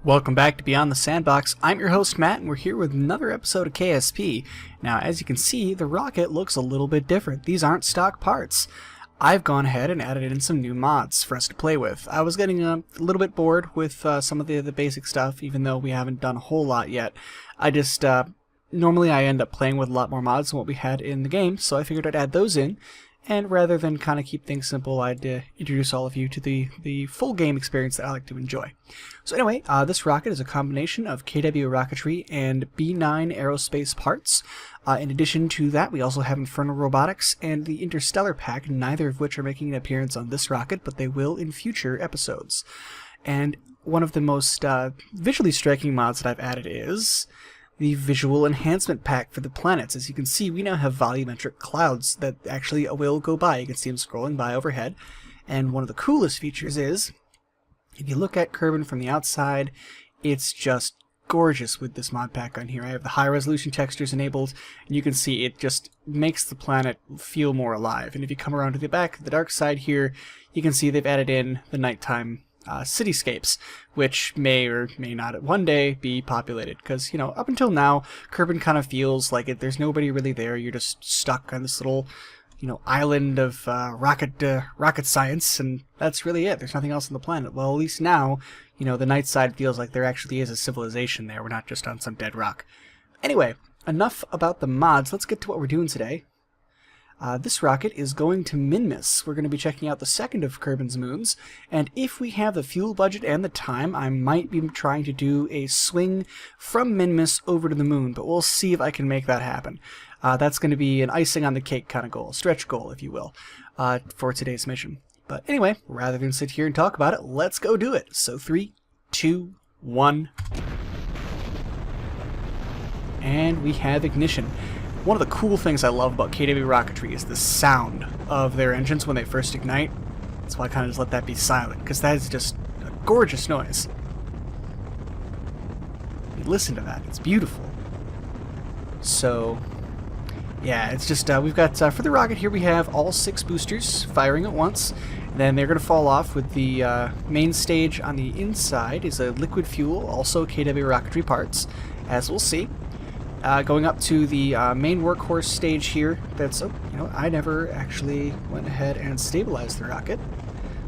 Welcome back to Beyond the Sandbox. I'm your host Matt, and we're here with another episode of KSP. Now, as you can see, the rocket looks a little bit different. These aren't stock parts. I've gone ahead and added in some new mods for us to play with. I was getting a little bit bored with some of the basic stuff, even though we haven't done a whole lot yet. Normally I end up playing with a lot more mods than what we had in the game, so I figured I'd add those in. And rather than kind of keep things simple, I'd introduce all of you to the full game experience that I like to enjoy. So anyway, this rocket is a combination of KW Rocketry and B9 Aerospace parts. In addition to that, we also have Infernal Robotics and the Interstellar pack, neither of which are making an appearance on this rocket, but they will in future episodes. And one of the most visually striking mods that I've added is the visual enhancement pack for the planets. As you can see, we now have volumetric clouds that actually will go by. You can see them scrolling by overhead. And one of the coolest features is, if you look at Kerbal from the outside, it's just gorgeous with this mod pack on here. I have the high resolution textures enabled, and you can see it just makes the planet feel more alive. And if you come around to the back, the dark side here, you can see they've added in the nighttime cityscapes, which may or may not one day be populated, because, you know, up until now, Kerbal kind of feels like there's nobody really there. You're just stuck on this little, you know, island of rocket science, and that's really it. There's nothing else on the planet. Well, at least now, you know, the night side feels like there actually is a civilization there. We're not just on some dead rock. Anyway, enough about the mods. Let's get to what we're doing today. This rocket is going to Minmus. We're going to be checking out the second of Kerbal's moons, and if we have the fuel budget and the time, I might be trying to do a swing from Minmus over to the moon, but we'll see if I can make that happen. That's going to be an icing on the cake kind of goal, stretch goal, if you will, for today's mission. But anyway, rather than sit here and talk about it, let's go do it. So 3, 2, 1, and we have ignition. One of the cool things I love about KW Rocketry is the sound of their engines when they first ignite. That's why I kind of just let that be silent, because that is just a gorgeous noise. You listen to that, it's beautiful. So, yeah, it's just, we've got, for the rocket here we have all 6 boosters firing at once. Then they're going to fall off with the main stage on the inside is a liquid fuel, also KW Rocketry parts, as we'll see. Going up to the main workhorse stage here, that's, oh, you know, I never actually went ahead and stabilized the rocket.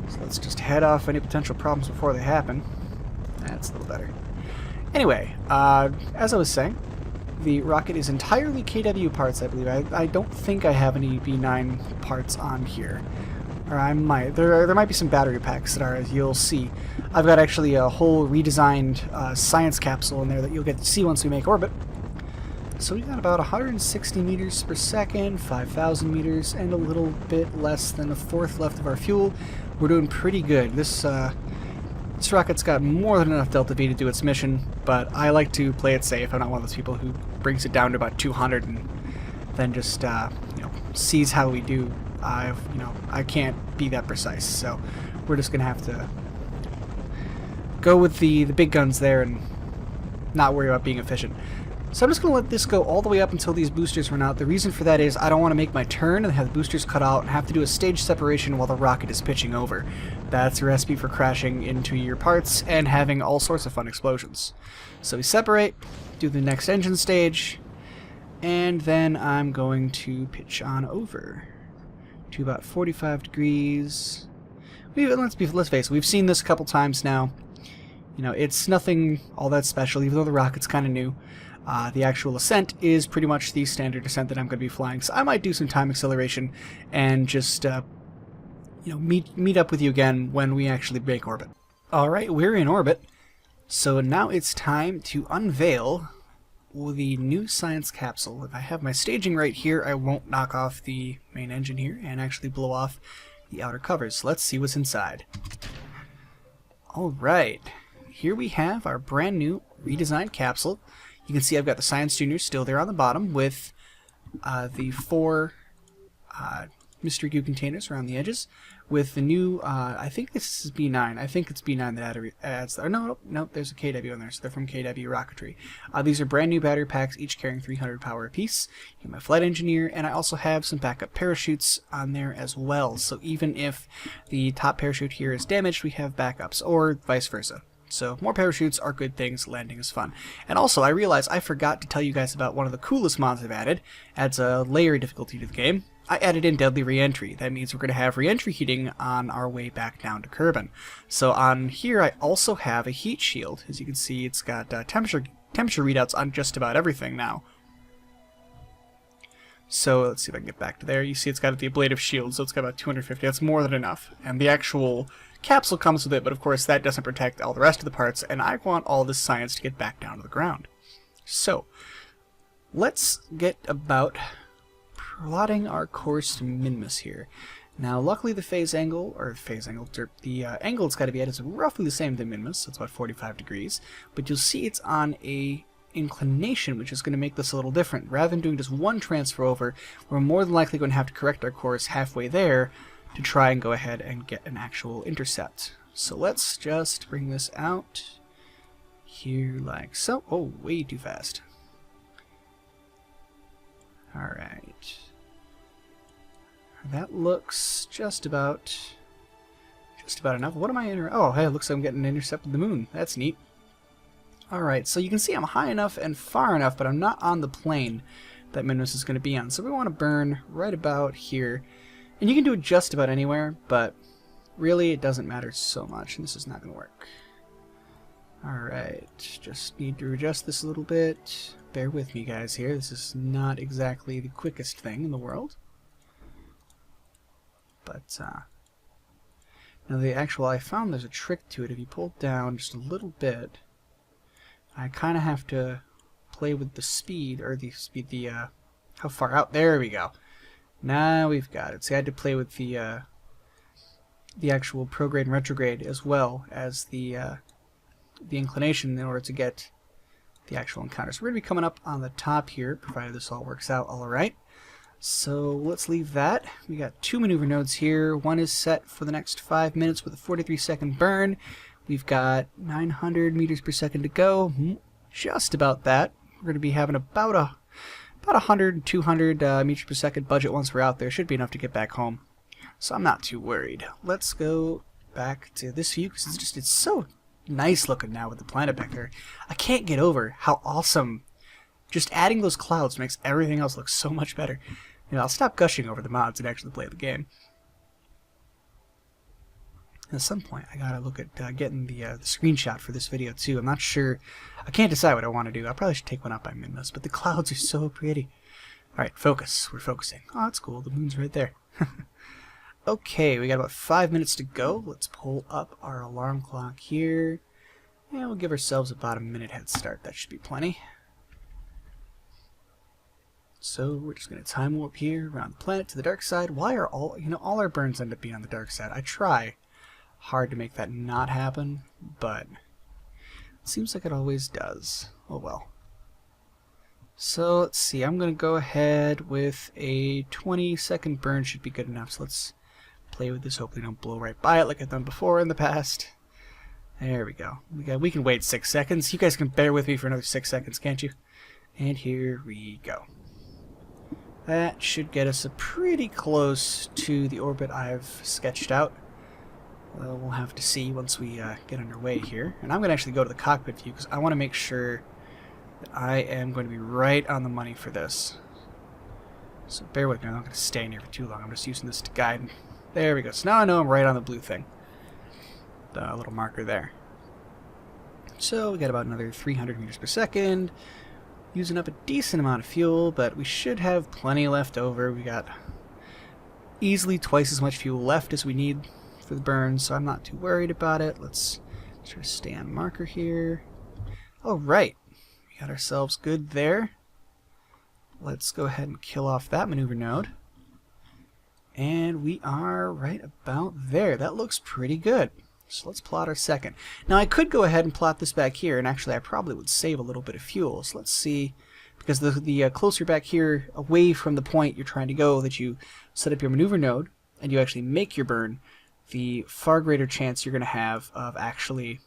So let's just head off any potential problems before they happen. That's a little better. Anyway, as I was saying, the rocket is entirely KW parts, I believe. I don't think I have any B9 parts on here. Or I might. There might be some battery packs that are, as you'll see. I've got actually a whole redesigned science capsule in there that you'll get to see once we make orbit. So we got about 160 meters per second, 5,000 meters, and a little bit less than a fourth left of our fuel. We're doing pretty good. This rocket's got more than enough Delta V to do its mission, but I like to play it safe. I'm not one of those people who brings it down to about 200 and then just you know, sees how we do. You know, I can't be that precise, so we're just gonna have to go with the big guns there and not worry about being efficient. So I'm just going to let this go all the way up until these boosters run out. The reason for that is I don't want to make my turn and have the boosters cut out and have to do a stage separation while the rocket is pitching over. That's a recipe for crashing into your parts and having all sorts of fun explosions. So we separate, do the next engine stage, and then I'm going to pitch on over to about 45 degrees. Let's face it, we've seen this a couple times now. You know, it's nothing all that special, even though the rocket's kind of new. The actual ascent is pretty much the standard descent that I'm going to be flying, so I might do some time acceleration and just, you know, meet up with you again when we actually make orbit. Alright, we're in orbit, so now it's time to unveil the new science capsule. If I have my staging right here, I won't knock off the main engine here and actually blow off the outer covers. So let's see what's inside. Alright, here we have our brand new redesigned capsule. You can see I've got the Science Juniors still there on the bottom with the 4 mystery goo containers around the edges with the new, I think this is B9. I think it's B9 that adds, or no, there's a KW in there, so they're from KW Rocketry. These are brand new battery packs, each carrying 300 power apiece. You have my flight engineer, and I also have some backup parachutes on there as well. So even if the top parachute here is damaged, we have backups, or vice versa. So more parachutes are good things, landing is fun. And also, I realized I forgot to tell you guys about one of the coolest mods I've added. Adds a layer difficulty to the game. I added in Deadly Reentry. That means we're going to have reentry heating on our way back down to Kerbal. So on here I also have a heat shield. As you can see, it's got temperature readouts on just about everything now. So let's see if I can get back to there. You see it's got the ablative shield, so it's got about 250. That's more than enough. And the actual capsule comes with it, but of course that doesn't protect all the rest of the parts, and I want all this science to get back down to the ground. So let's get about plotting our course to Minmus here. Now luckily the angle it's got to be at is roughly the same to Minmus, so it's about 45 degrees, but you'll see it's on a inclination, which is going to make this a little different. Rather than doing just one transfer over, we're more than likely going to have to correct our course halfway there to try and go ahead and get an actual intercept. So let's just bring this out here like so. Oh, way too fast. Alright. That looks just about enough. What am I in? Oh, hey, it looks like I'm getting an intercept of the moon. That's neat. Alright, so you can see I'm high enough and far enough, but I'm not on the plane that Minmus is going to be on. So we want to burn right about here. And you can do it just about anywhere, but really it doesn't matter so much, and this is not going to work. Alright, just need to adjust this a little bit. Bear with me, guys, here. This is not exactly the quickest thing in the world. But, now I found there's a trick to it. If you pull down just a little bit, I kind of have to play with the speed, or how far out. There we go. Now we've got it. So I had to play with the actual prograde and retrograde as well as the inclination in order to get the actual encounter. So we're going to be coming up on the top here, provided this all works out all right. So let's leave that. We got 2 maneuver nodes here. One is set for the next 5 minutes with a 43-second burn. We've got 900 meters per second to go. Just about that. We're going to be having about 100, 200 meters per second budget once we're out there. Should be enough to get back home. So I'm not too worried. Let's go back to this view because it's so nice looking now with the planet back there. I can't get over how awesome just adding those clouds makes everything else look so much better. You know, I'll stop gushing over the mods and actually play the game. At some point, I gotta look at getting the screenshot for this video too. I'm not sure. I can't decide what I want to do. I probably should take one up by Minmus, but the clouds are so pretty. Alright, focus. We're focusing. Oh, that's cool. The moon's right there. Okay, we got about 5 minutes to go. Let's pull up our alarm clock here. And we'll give ourselves about a minute head start. That should be plenty. So we're just going to time warp here around the planet to the dark side. Why are all our burns end up being on the dark side? I try hard to make that not happen, but it seems like it always does. Oh well. So let's see, I'm going to go ahead with a 20-second burn. Should be good enough. So let's play with this. Hopefully don't blow right by it like I've done before in the past. There we go. We can wait 6 seconds. You guys can bear with me for another 6 seconds, can't you? And here we go. That should get us pretty close to the orbit I've sketched out. We'll have to see once we get underway here. And I'm going to actually go to the cockpit view because I want to make sure that I am going to be right on the money for this. So bear with me. I'm not going to stay in here for too long. I'm just using this to guide. There we go. So now I know I'm right on the blue thing. The little marker there. So we got about another 300 meters per second. Using up a decent amount of fuel, but we should have plenty left over. We got easily twice as much fuel left as we need for the burn, so I'm not too worried about it. Let's try to stay on marker here. Alright, we got ourselves good there. Let's go ahead and kill off that maneuver node. And we are right about there. That looks pretty good. So let's plot our second. Now I could go ahead and plot this back here, and actually I probably would save a little bit of fuel. So let's see, because the closer back here, away from the point you're trying to go, that you set up your maneuver node, and you actually make your burn, the far greater chance you're going to have of actually,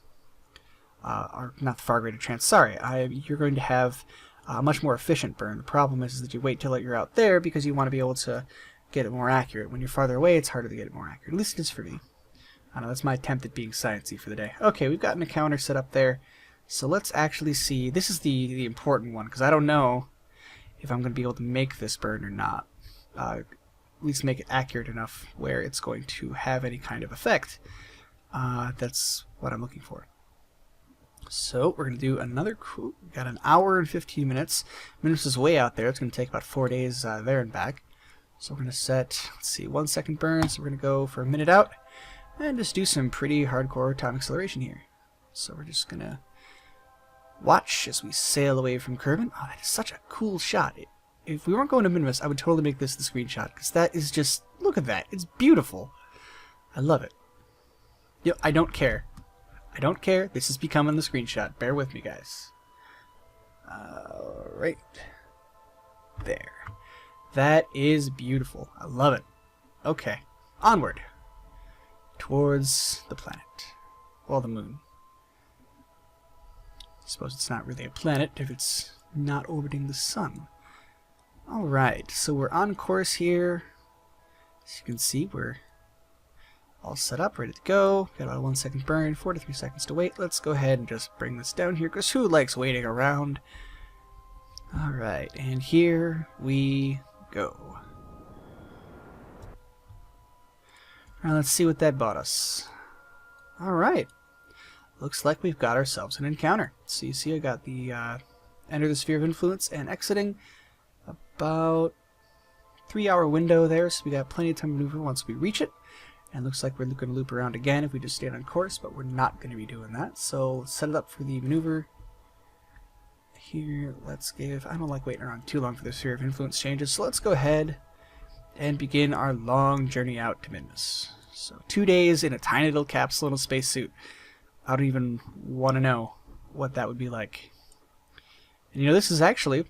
or not the far greater chance, sorry, you're going to have a much more efficient burn. The problem is that you wait till you're out there because you want to be able to get it more accurate. When you're farther away, it's harder to get it more accurate. At least it is for me. I don't know, that's my attempt at being sciencey for the day. Okay, we've got an encounter set up there. So let's actually see. This is the important one, because I don't know if I'm going to be able to make this burn or not. At least make it accurate enough where it's going to have any kind of effect. That's what I'm looking for. So we're going to do another, got an hour and 15 minutes. Minutes is way out there. It's going to take about 4 days there and back. So we're going to set, let's see, 1 second burn. So we're going to go for a minute out and just do some pretty hardcore time acceleration here. So we're just going to watch as we sail away from Kerbal. Oh, that is such a cool shot. If we weren't going to Minimus, I would totally make this the screenshot, because that is just, look at that. It's beautiful. I love it. Yo, I don't care. I don't care. This is becoming the screenshot. Bear with me, guys. Right there. That is beautiful. I love it. Okay. Onward. Towards the planet. Well, the moon. I suppose it's not really a planet if it's not orbiting the sun. Alright, so we're on course here. As you can see, we're all set up, ready to go. Got about a 1 second burn, 4 to 3 seconds to wait. Let's go ahead and just bring this down here, because who likes waiting around? Alright, and here we go. Alright, let's see what that bought us. Alright. Looks like we've got ourselves an encounter. So you see I got the enter the sphere of influence and exiting. About 3-hour window there, so we got plenty of time to maneuver once we reach it. And looks like we're going to loop around again if we just stay on course, but we're not going to be doing that. So let's set it up for the maneuver. Here, let's give, I don't like waiting around too long for the sphere of influence changes, so let's go ahead and begin our long journey out to Midness. So 2 days in a tiny little capsule in a spacesuit. I don't even want to know what that would be like. And you know, this is actually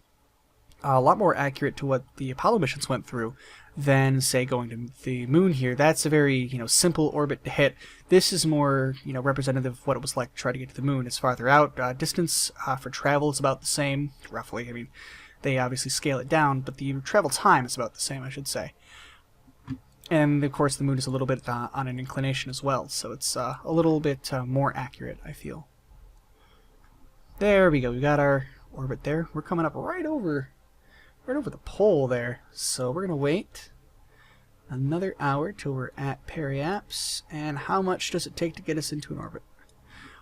a lot more accurate to what the Apollo missions went through than, say, going to the moon here. That's a very, you know, simple orbit to hit. This is more, you know, representative of what it was like to try to get to the moon. It's farther out. Distance for travel is about the same, roughly. I mean, they obviously scale it down, but the travel time is about the same, I should say. And, of course, the moon is a little bit on an inclination as well, so it's a little bit more accurate, I feel. There we go. We got our orbit there. We're coming up right over the pole there, so we're gonna wait another hour till we're at Periaps. And how much does it take to get us into an orbit?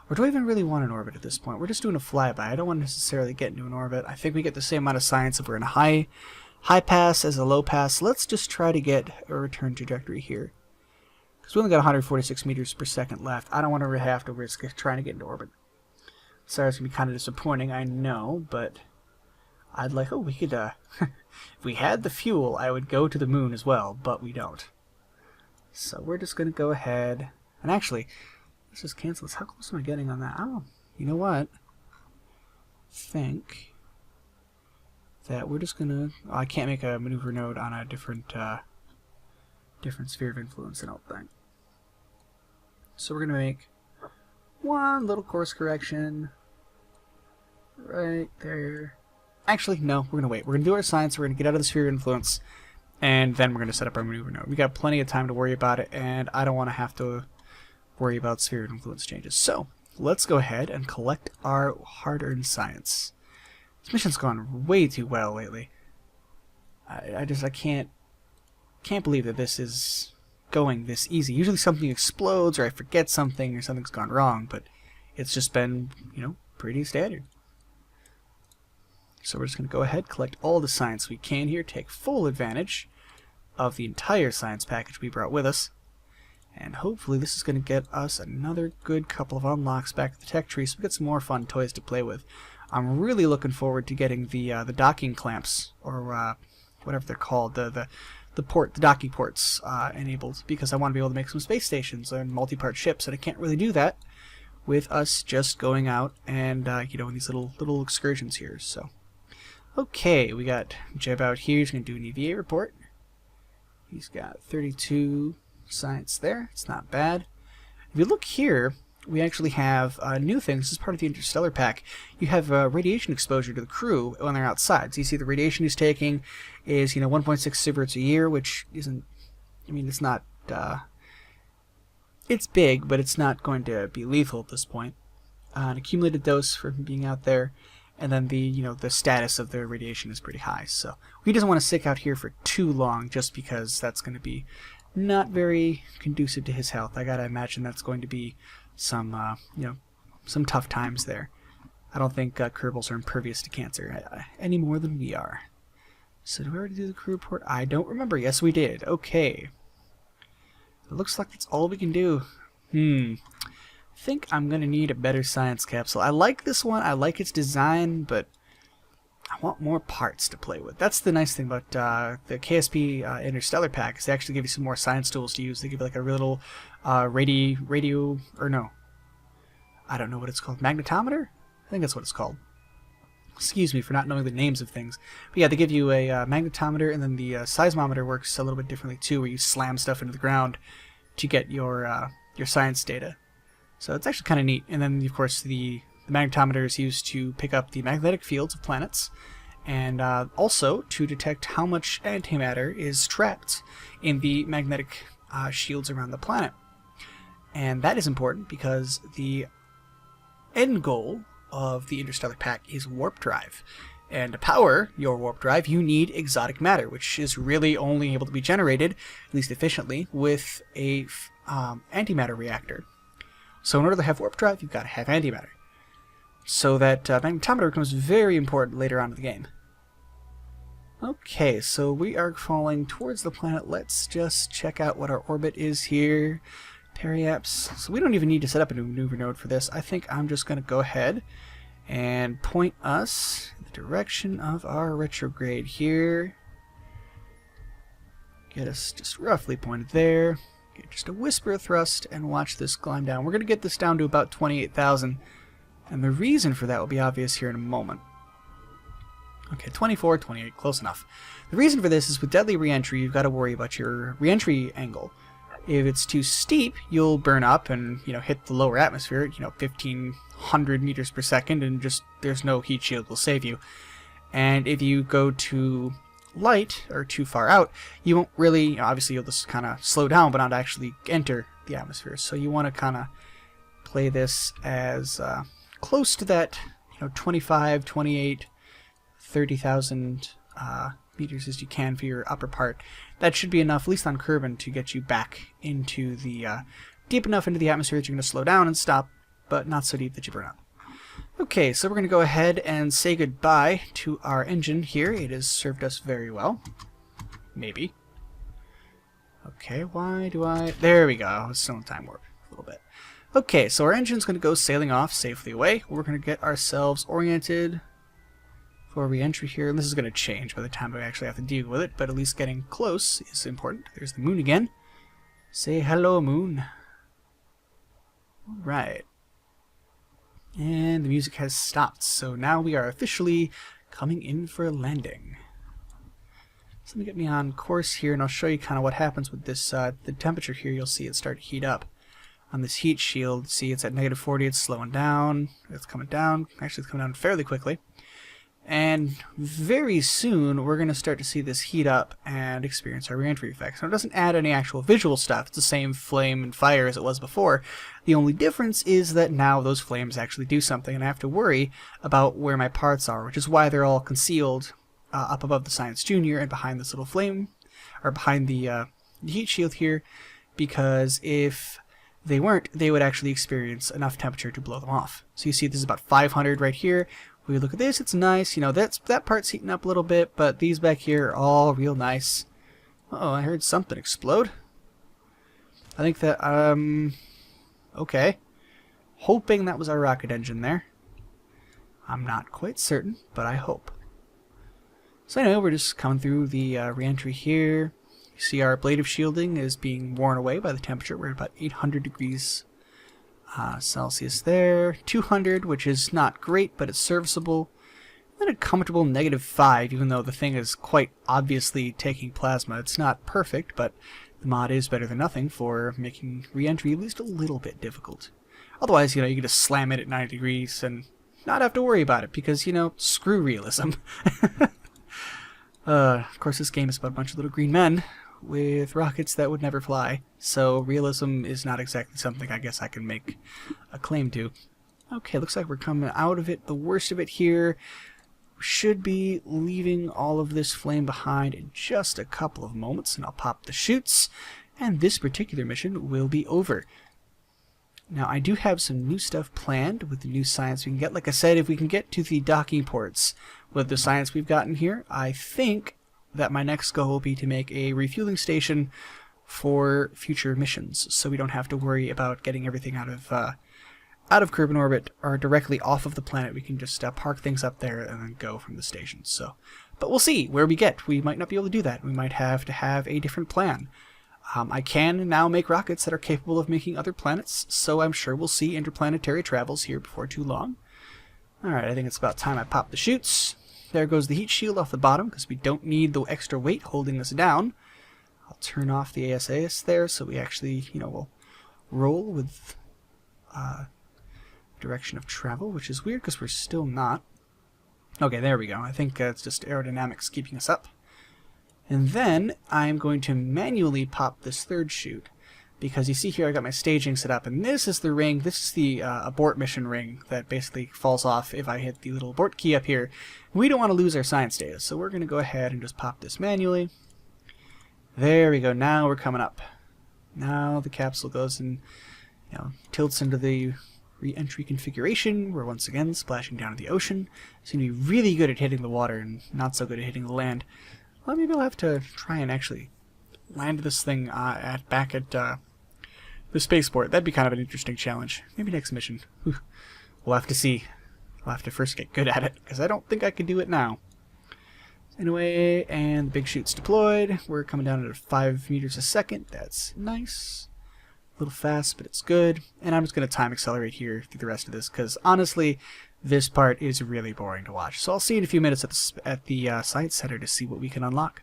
Or do I even really want an orbit at this point? We're just doing a flyby. I don't want to necessarily get into an orbit. I think we get the same amount of science if we're in a high pass as a low pass. Let's just try to get a return trajectory here, because we only got 146 meters per second left. I don't want to have to risk trying to get into orbit. Sorry, it's gonna be kind of disappointing, I know, but I'd like, oh, we could, if we had the fuel, I would go to the moon as well, but we don't. So we're just going to go ahead, and actually, let's just cancel this. How close am I getting on that? Oh, you know what? Think that we're just going to, I can't make a maneuver node on a different sphere of influence, I don't think. So we're going to make one little course correction right there. Actually, no, we're going to wait. We're going to do our science, we're going to get out of the sphere of influence, and then we're going to set up our maneuver node. We got plenty of time to worry about it, and I don't want to have to worry about sphere of influence changes. So, let's go ahead and collect our hard-earned science. This mission's gone way too well lately. I can't believe that this is going this easy. Usually something explodes, or I forget something, or something's gone wrong, but it's just been, you know, pretty standard. So we're just going to go ahead, collect all the science we can here, take full advantage of the entire science package we brought with us, and hopefully this is going to get us another good couple of unlocks back at the tech tree, so we get some more fun toys to play with. I'm really looking forward to getting the docking clamps, or whatever they're called, the docking ports enabled, because I want to be able to make some space stations and multi-part ships, and I can't really do that with us just going out and you know, in these little excursions here. So. Okay, we got Jeb out here. He's going to do an EVA report. He's got 32 science there. It's not bad. If you look here, we actually have new things. This is part of the interstellar pack. You have radiation exposure to the crew when they're outside. So you see the radiation he's taking is, you know, 1.6 sieverts a year, which isn't, I mean, it's not it's big, but it's not going to be lethal at this point. An accumulated dose for being out there, and then the status of the radiation is pretty high. So he doesn't want to stick out here for too long, just because that's going to be not very conducive to his health. I gotta imagine that's going to be some some tough times there. I don't think Kerbals are impervious to cancer any more than we are. So did we already do the crew report? I don't remember. Yes, we did. Okay. It looks like that's all we can do. I think I'm going to need a better science capsule. I like this one. I like its design, but I want more parts to play with. That's the nice thing about the KSP interstellar pack, is they actually give you some more science tools to use. They give you like a little radio, or no, I don't know what it's called. Magnetometer? I think that's what it's called. Excuse me for not knowing the names of things. But yeah, they give you a magnetometer, and then the seismometer works a little bit differently too, where you slam stuff into the ground to get your science data. So it's actually kind of neat. And then, of course, the magnetometer is used to pick up the magnetic fields of planets, and also to detect how much antimatter is trapped in the magnetic shields around the planet. And that is important because the end goal of the interstellar pack is warp drive, and to power your warp drive you need exotic matter, which is really only able to be generated, at least efficiently, with a antimatter reactor. So in order to have warp drive, you've got to have antimatter. So that magnetometer becomes very important later on in the game. Okay, so we are falling towards the planet. Let's just check out what our orbit is here. Periaps. So we don't even need to set up a maneuver node for this. I think I'm just going to go ahead and point us in the direction of our retrograde here. Get us just roughly pointed there. Get just a whisper of thrust and watch this climb down. We're going to get this down to about 28,000. And the reason for that will be obvious here in a moment. Okay, 24, 28, close enough. The reason for this is with deadly reentry, you've got to worry about your reentry angle. If it's too steep, you'll burn up and hit the lower atmosphere at 1,500 meters per second, and just there's no heat shield will save you. And if you go too light or too far out, you won't really, obviously you'll just kind of slow down, but not actually enter the atmosphere. So you want to kind of play this as close to that 25, 28, 30,000 meters as you can for your upper part. That should be enough, at least on Kerbal, to get you back into the deep enough into the atmosphere that you're going to slow down and stop, but not so deep that you burn up. Okay, so we're going to go ahead and say goodbye to our engine here. It has served us very well. Maybe. Okay, why do I... There we go. I was still in time warp a little bit. Okay, so our engine's going to go sailing off safely away. We're going to get ourselves oriented for reentry here, and this is going to change by the time we actually have to deal with it, but at least getting close is important. There's the moon again. Say hello, moon. Alright. And the music has stopped, so now we are officially coming in for a landing. So let me get me on course here, and I'll show you kind of what happens with this. The temperature here, you'll see it start to heat up. On this heat shield, see it's at -40, it's slowing down, it's coming down. Actually, it's coming down fairly quickly. And very soon, we're going to start to see this heat up and experience our reentry effects. Now, it doesn't add any actual visual stuff. It's the same flame and fire as it was before. The only difference is that now those flames actually do something, and I have to worry about where my parts are, which is why they're all concealed up above the Science Junior and behind this little flame, or behind the heat shield here, because if they weren't, they would actually experience enough temperature to blow them off. So you see this is about 500 right here. We look at this, it's nice, that part's heating up a little bit, but these back here are all real nice. Uh-oh, I heard something explode. I think that, okay. Hoping that was our rocket engine there. I'm not quite certain, but I hope. So anyway, we're just coming through the reentry here. You see our blade of shielding is being worn away by the temperature. We're at about 800 degrees Celsius there. 200, which is not great, but it's serviceable. And a comfortable -5, even though the thing is quite obviously taking plasma. It's not perfect, but the mod is better than nothing for making reentry at least a little bit difficult. Otherwise, you can just slam it at 90 degrees and not have to worry about it, because, screw realism. Of course, this game is about a bunch of little green men with rockets that would never fly, so realism is not exactly something I guess I can make a claim to. Okay, looks like we're coming out of it, the worst of it here. Should be leaving all of this flame behind in just a couple of moments, and I'll pop the chutes, and this particular mission will be over. Now, I do have some new stuff planned with the new science we can get. Like I said, if we can get to the docking ports with the science we've gotten here, I think that my next goal will be to make a refueling station for future missions, so we don't have to worry about getting everything out of Kerbal orbit or directly off of the planet. We can just park things up there and then go from the station. So, but we'll see where we get. We might not be able to do that. We might have to have a different plan. I can now make rockets that are capable of making other planets, so I'm sure we'll see interplanetary travels here before too long. Alright, I think it's about time I pop the chutes. There goes the heat shield off the bottom, because we don't need the extra weight holding us down. I'll turn off the ASAS there, so we actually, will roll with direction of travel, which is weird, because we're still not. Okay, there we go. I think it's just aerodynamics keeping us up. And then I'm going to manually pop this third chute, because you see here I got my staging set up, and this is the ring, this is the abort mission ring that basically falls off if I hit the little abort key up here. We don't want to lose our science data, so we're going to go ahead and just pop this manually. There we go, now we're coming up. Now the capsule goes and tilts into the Reentry configuration. We're once again splashing down in the ocean. Seem to be really good at hitting the water and not so good at hitting the land. Well, maybe I'll have to try and actually land this thing back at the spaceport. That'd be kind of an interesting challenge. Maybe next mission. Whew. We'll have to see. I'll have to first get good at it, because I don't think I can do it now. Anyway, and the big chute's deployed. We're coming down at 5 meters a second. That's nice. A little fast, but it's good. And I'm just going to time accelerate here through the rest of this, because honestly, this part is really boring to watch. So I'll see you in a few minutes at the Science Center to see what we can unlock.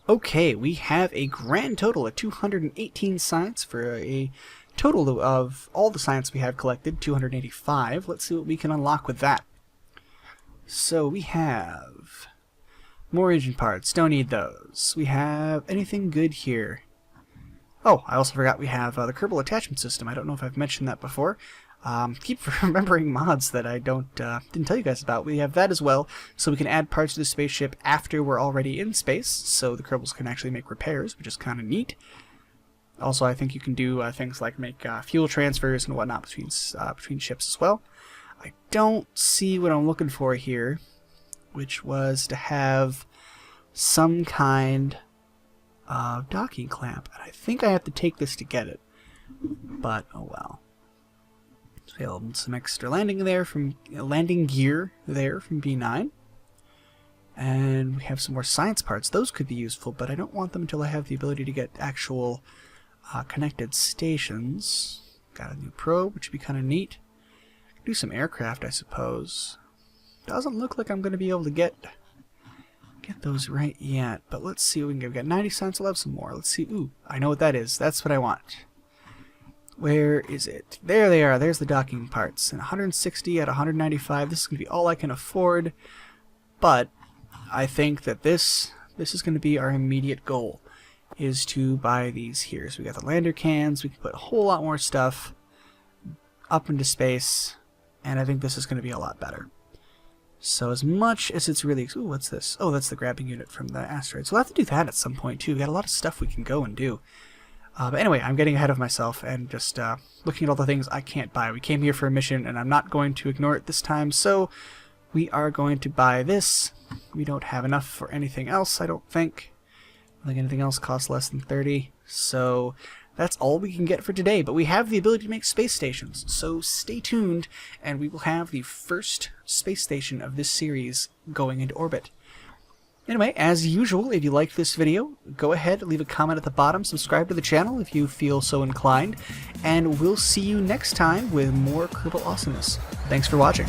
Okay, we have a grand total of 218 science for a total of all the science we have collected, 285. Let's see what we can unlock with that. So we have more engine parts, don't need those. We have anything good here. Oh, I also forgot we have the Kerbal attachment system. I don't know if I've mentioned that before. Keep remembering mods that I didn't tell you guys about. We have that as well, so we can add parts to the spaceship after we're already in space, so the Kerbals can actually make repairs, which is kind of neat. Also, I think you can do things like make fuel transfers and whatnot between ships as well. I don't see what I'm looking for here, which was to have some kind of docking clamp, and I think I have to take this to get it, but oh well. Some extra landing there from landing gear there from B9, and we have some more science parts. Those could be useful, but I don't want them until I have the ability to get actual connected stations. Got a new probe, which would be kind of neat. Do some aircraft, I suppose. Doesn't look like I'm going to be able to get those right yet, but let's see what we can get. We've got 90 science. I'll have some more. Let's see. Ooh, I know what that is. That's what I want. Where is it? There they are. There's the docking parts. And 160 at 195. This is going to be all I can afford. But I think that this is going to be our immediate goal, is to buy these here. So we got the lander cans. We can put a whole lot more stuff up into space. And I think this is going to be a lot better. So as much as it's really... Ooh, what's this? Oh, that's the grabbing unit from the asteroid. So we'll have to do that at some point too. We got a lot of stuff we can go and do. But anyway, I'm getting ahead of myself and just looking at all the things I can't buy. We came here for a mission, and I'm not going to ignore it this time, so we are going to buy this. We don't have enough for anything else, I don't think. I think anything else costs less than 30, so that's all we can get for today. But we have the ability to make space stations, so stay tuned, and we will have the first space station of this series going into orbit. Anyway, as usual, if you liked this video, go ahead, leave a comment at the bottom, subscribe to the channel if you feel so inclined, and we'll see you next time with more Kerbal awesomeness. Thanks for watching.